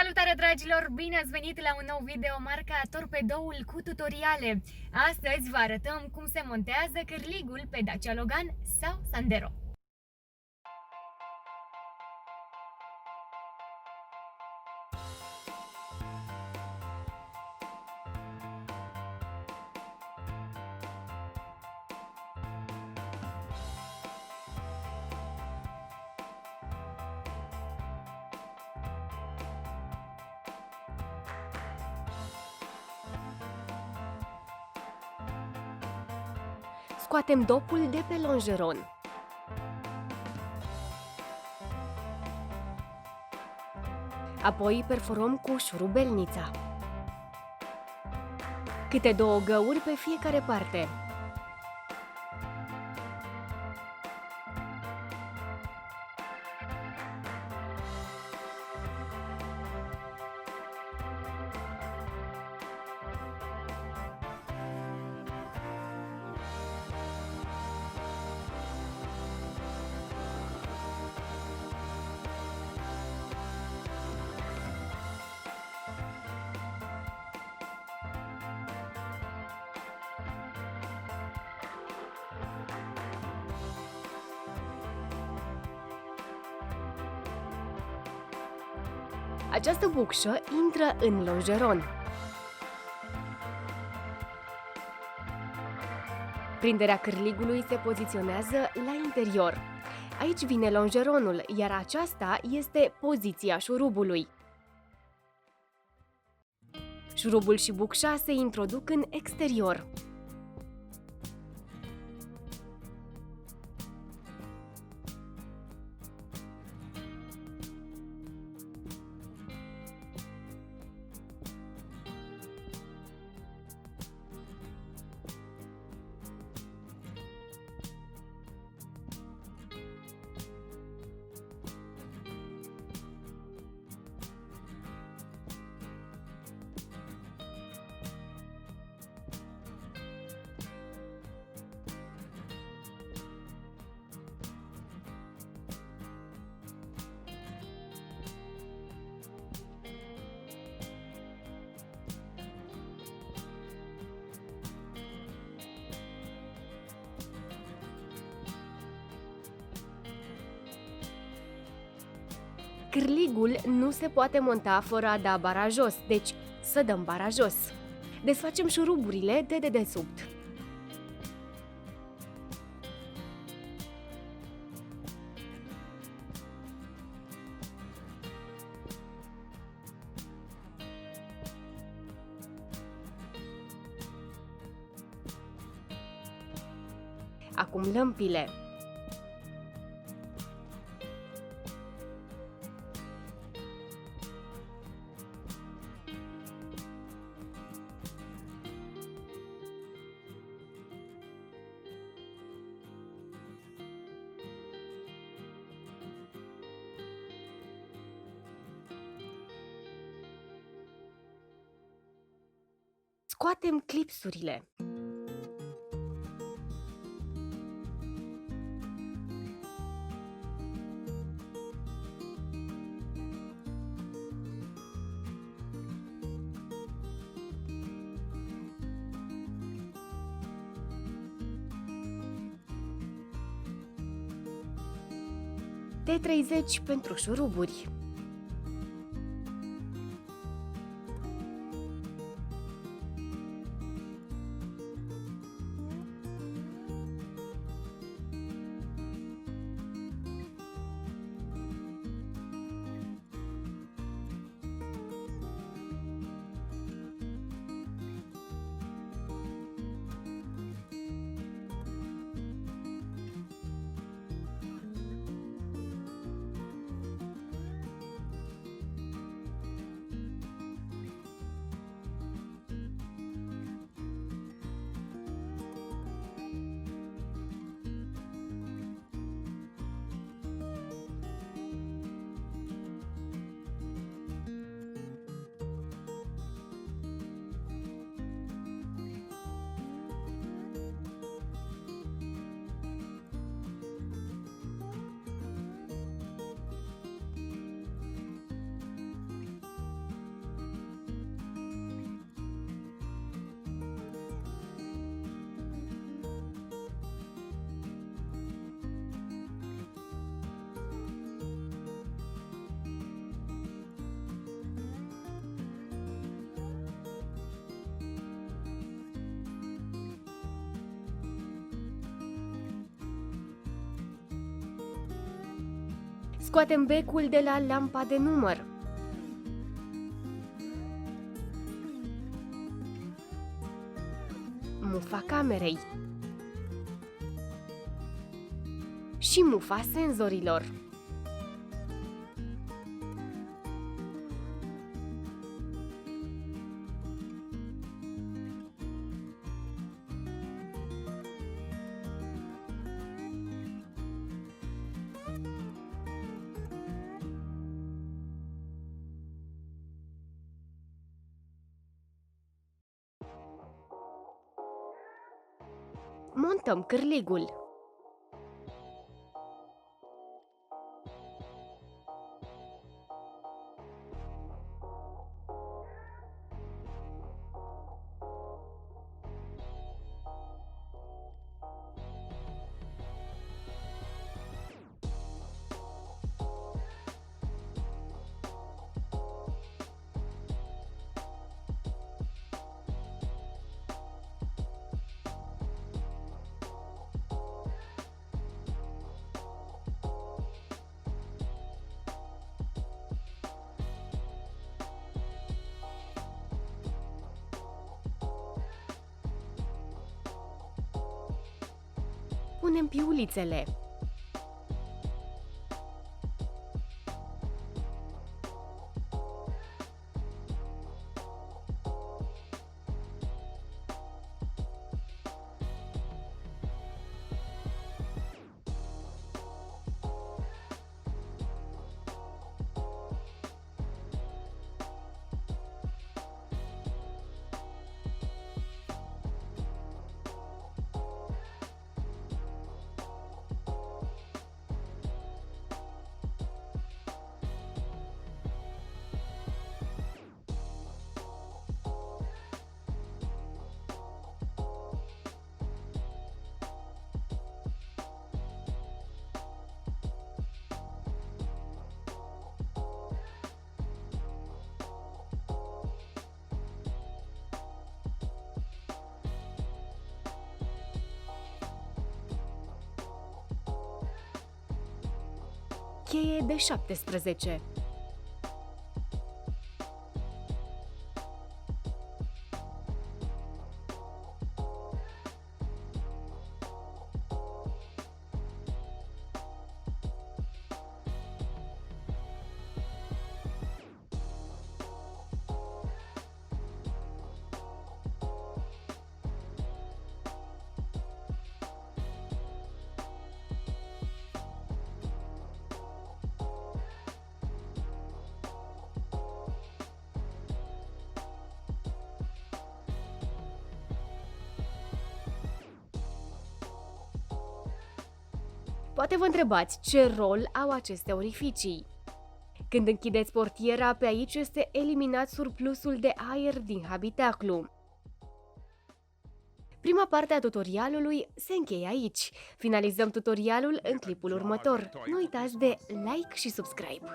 Salutare dragilor! Bine ați venit la un nou video marca Torpedoul cu tutoriale. Astăzi vă arătăm cum se montează cârligul pe Dacia Logan sau Sandero. Scoatem dopul de pe longeron. Apoi perforăm cu șurubelnița. Câte 2 găuri pe fiecare parte. Această bucșă intră în longeron. Prinderea cârligului se poziționează la interior. Aici vine longeronul, iar aceasta este poziția șurubului. Șurubul și bucșa se introduc în exterior. Cârligul nu se poate monta fără a da bara jos, deci să dăm bara jos. Desfacem șuruburile de dedesubt. Acum lămpile. Scoatem clipsurile. T30 pentru șuruburi. Scoatem becul de la lampa de număr. Mufa camerei și mufa senzorilor. Montăm cârligul. Punem piulițele. Cheie de 17. Poate vă întrebați ce rol au aceste orificii. Când închideți portiera, pe aici este eliminat surplusul de aer din habitaclu. Prima parte a tutorialului se încheie aici. Finalizăm tutorialul în clipul următor. Nu uitați de like și subscribe.